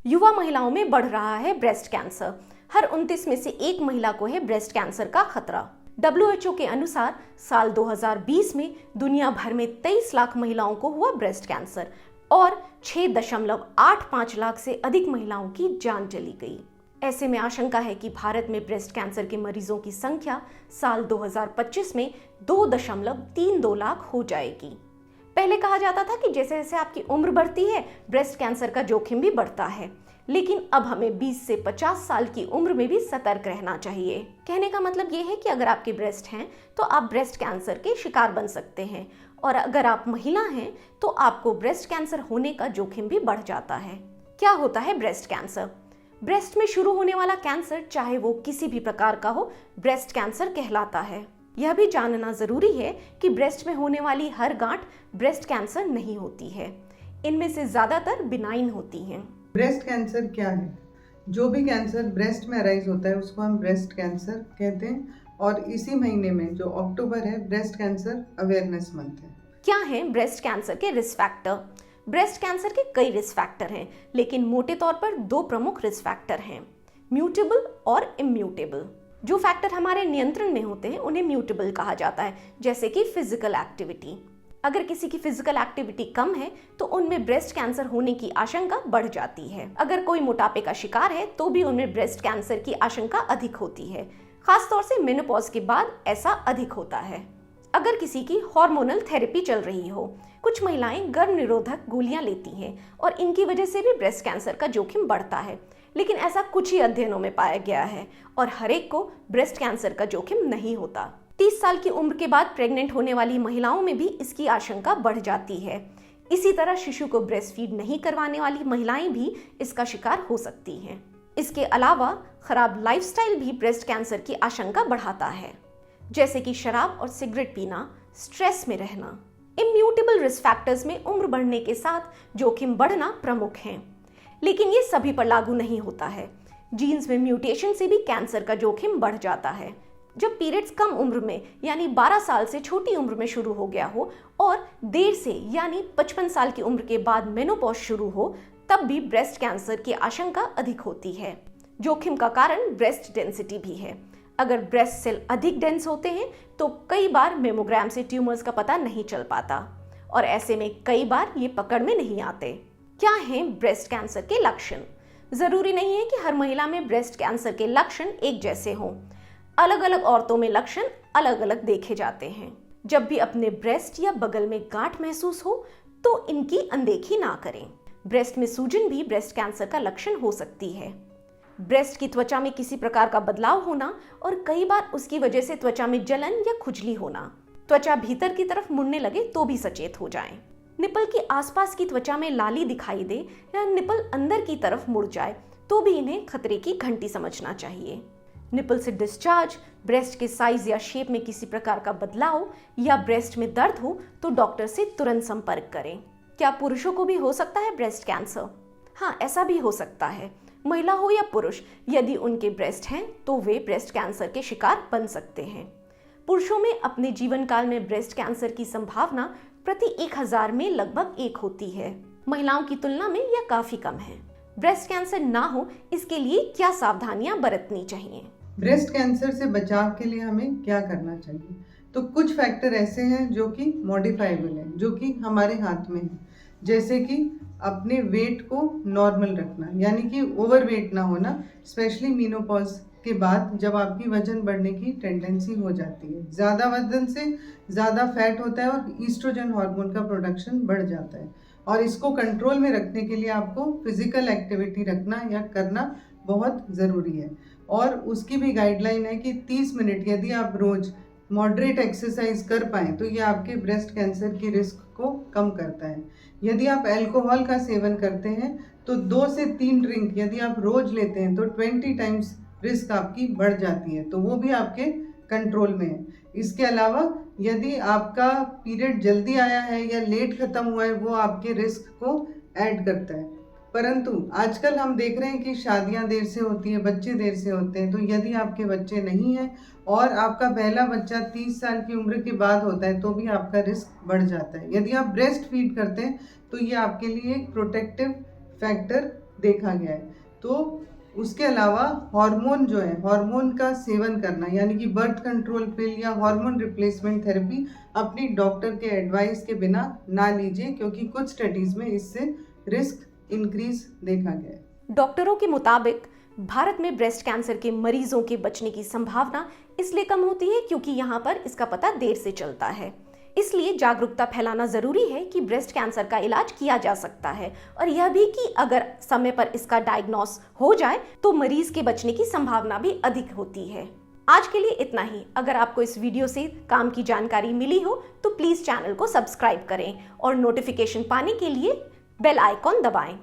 युवा महिलाओं में बढ़ रहा है ब्रेस्ट कैंसर। हर 29 में से एक महिला को है ब्रेस्ट कैंसर का खतरा। WHO के अनुसार साल 2020 में दुनिया भर में 23 लाख महिलाओं को हुआ ब्रेस्ट कैंसर और 6.85 लाख से अधिक महिलाओं की जान चली गई। ऐसे में आशंका है कि भारत में ब्रेस्ट कैंसर के मरीजों की संख्या साल 2025 में 2.32 लाख हो जाएगी। पहले कहा जाता था कि जैसे जैसे आपकी उम्र बढ़ती है ब्रेस्ट कैंसर का जोखिम भी बढ़ता है, लेकिन अब हमें 20 से 50 साल की उम्र में भी सतर्क रहना चाहिए। कहने का मतलब ये है कि अगर आपके ब्रेस्ट हैं तो आप ब्रेस्ट कैंसर के शिकार बन सकते हैं, और अगर आप महिला हैं तो आपको ब्रेस्ट कैंसर होने का जोखिम भी बढ़ जाता है। क्या होता है ब्रेस्ट कैंसर? ब्रेस्ट में शुरू होने वाला कैंसर, चाहे वो किसी भी प्रकार का हो, ब्रेस्ट कैंसर कहलाता है। यह भी जानना जरूरी है कि ब्रेस्ट में होने वाली हर गांठ ब्रेस्ट कैंसर नहीं होती है। इनमें से ज्यादातर बिनाइन होती हैं। ब्रेस्ट कैंसर क्या है? जो भी कैंसर ब्रेस्ट में अराइज होता है उसको हम ब्रेस्ट कैंसर कहते हैं, और इसी महीने में जो अक्टूबर है ब्रेस्ट कैंसर अवेयरनेस मंथ है। क्या है ब्रेस्ट कैंसर के रिस्क फैक्टर? ब्रेस्ट कैंसर के कई रिस्क फैक्टर हैं, लेकिन मोटे तौर पर दो प्रमुख रिस्क फैक्टर हैं, म्यूटेबल और इम्यूटेबल। जो फैक्टर हमारे नियंत्रण में होते हैं उन्हें म्यूटेबल कहा जाता है, जैसे कि फिजिकल एक्टिविटी। अगर किसी की फिजिकल एक्टिविटी कम है तो उनमें ब्रेस्ट कैंसर होने की आशंका बढ़ जाती है। अगर कोई मोटापे का शिकार है तो भी उनमें ब्रेस्ट कैंसर की आशंका अधिक होती है। खासतौर से मेनोपॉज के बाद ऐसा अधिक होता है। अगर किसी की हार्मोनल थेरेपी चल रही हो, कुछ महिलाएं गर्भ निरोधक गोलियां लेती हैं और इनकी वजह से भी ब्रेस्ट कैंसर का जोखिम बढ़ता है, लेकिन ऐसा कुछ ही अध्ययनों में पाया गया है और हर एक को ब्रेस्ट कैंसर का जोखिम नहीं होता। 30 साल की उम्र के बाद प्रेग्नेंट होने वाली महिलाओं में भी इसकी आशंका बढ़ जाती है। इसी तरह शिशु को ब्रेस्ट फीड नहीं करवाने वाली महिलाएं भी इसका शिकार हो सकती हैं। इसके अलावा खराब लाइफस्टाइल भी ब्रेस्ट कैंसर की आशंका बढ़ाता है, जैसे कि शराब और सिगरेट पीना, स्ट्रेस में रहना। इम्यूटेबल रिस्क फैक्टर्स में उम्र बढ़ने के साथ जोखिम बढ़ना प्रमुख हैं, लेकिन ये सभी पर लागू नहीं होता है। जीन्स में म्यूटेशन से भी कैंसर का जोखिम बढ़ जाता है। जब पीरियड्स कम उम्र में यानी 12 साल से छोटी उम्र में शुरू हो गया हो और देर से यानी 55 साल की उम्र के बाद मेनोपॉज शुरू हो, तब भी ब्रेस्ट कैंसर की आशंका अधिक होती है। जोखिम का कारण ब्रेस्ट डेंसिटी भी है। अगर ब्रेस्ट सेल अधिक डेंस होते हैं तो कई बार मेमोग्राम से ट्यूमर्स का पता नहीं चल पाता और ऐसे में कई बार ये पकड़ में नहीं आते। क्या हैं ब्रेस्ट कैंसर के लक्षण? जरूरी नहीं है कि हर महिला में ब्रेस्ट कैंसर के लक्षण एक जैसे हों। अलग अलग औरतों में लक्षण अलग अलग देखे जाते हैं। जब भी अपने ब्रेस्ट या बगल में गांठ महसूस हो तो इनकी अनदेखी ना करें। ब्रेस्ट में सूजन भी ब्रेस्ट कैंसर का लक्षण हो सकती है। ब्रेस्ट की त्वचा में किसी प्रकार का बदलाव होना और कई बार उसकी वजह से त्वचा में जलन या खुजली होना। त्वचा भीतर की तरफ मुड़ने लगे तो भी सचेत हो जाएं। निपल के आसपास की त्वचा में लाली दिखाई दे या निपल अंदर की तरफ मुड़ जाए तो भी इन्हें खतरे की घंटी समझना चाहिए। निपल से डिस्चार्ज, ब्रेस्ट के साइज या शेप में किसी प्रकार का बदलाव या ब्रेस्ट में दर्द हो तो डॉक्टर से तुरंत संपर्क करें। क्या पुरुषों को भी हो सकता है ब्रेस्ट कैंसर? हाँ, ऐसा भी हो सकता है। महिला हो या पुरुष, यदि उनके ब्रेस्ट हैं तो वे ब्रेस्ट कैंसर के शिकार बन सकते हैं। पुरुषों में अपने जीवन काल में ब्रेस्ट कैंसर की संभावना प्रति 1000 में लगभग 1 होती है। महिलाओं की तुलना में यह काफी कम है। ब्रेस्ट कैंसर ना हो इसके लिए क्या सावधानियां बरतनी चाहिए? ब्रेस्ट कैंसर से बचाव के लिए हमें क्या करना चाहिए? तो कुछ फैक्टर ऐसे हैं जो कि मॉडिफाइबल हैं, जो कि हमारे हाथ में है, जैसे कि अपने वेट को नॉर्मल रखना, यानी कि ओवर वेट ना होना, स्पेशली मेनोपॉज के बाद जब आपकी वजन बढ़ने की टेंडेंसी हो जाती है। ज़्यादा वजन से ज़्यादा फैट होता है और ईस्ट्रोजन हार्मोन का प्रोडक्शन बढ़ जाता है, और इसको कंट्रोल में रखने के लिए आपको फिजिकल एक्टिविटी रखना या करना बहुत ज़रूरी है। और उसकी भी गाइडलाइन है कि 30 मिनट यदि आप रोज़ मॉडरेट एक्सरसाइज कर पाएँ तो ये आपके ब्रेस्ट कैंसर की रिस्क को कम करता है। यदि आप अल्कोहल का सेवन करते हैं तो 2 से 3 ड्रिंक यदि आप रोज लेते हैं तो 20 टाइम्स रिस्क आपकी बढ़ जाती है, तो वो भी आपके कंट्रोल में है। इसके अलावा यदि आपका पीरियड जल्दी आया है या लेट ख़त्म हुआ है, वो आपके रिस्क को ऐड करता है। परंतु आजकल हम देख रहे हैं कि शादियां देर से होती हैं, बच्चे देर से होते हैं, तो यदि आपके बच्चे नहीं हैं और आपका पहला बच्चा 30 साल की उम्र के बाद होता है तो भी आपका रिस्क बढ़ जाता है। यदि आप ब्रेस्ट फीड करते हैं तो ये आपके लिए एक प्रोटेक्टिव फैक्टर देखा गया है। तो उसके अलावा हार्मोन जो है, हार्मोन का सेवन करना यानी कि बर्थ कंट्रोल पिल या हार्मोन रिप्लेसमेंट थेरेपी अपनी डॉक्टर के एडवाइस के बिना ना लीजिए, क्योंकि कुछ स्टडीज में इससे रिस्क इंक्रीज देखा गया है। डॉक्टरों के मुताबिक भारत में ब्रेस्ट कैंसर के मरीजों के बचने की संभावना इसलिए कम होती है क्योंकि यहाँ पर इसका पता देर से चलता है। इसलिए जागरूकता फैलाना जरूरी है कि ब्रेस्ट कैंसर का इलाज किया जा सकता है, और यह भी कि अगर समय पर इसका डायग्नोस हो जाए तो मरीज के बचने की संभावना भी अधिक होती है। आज के लिए इतना ही। अगर आपको इस वीडियो से काम की जानकारी मिली हो तो प्लीज चैनल को सब्सक्राइब करें और नोटिफिकेशन पाने के लिए बेल आइकॉन दबाएं।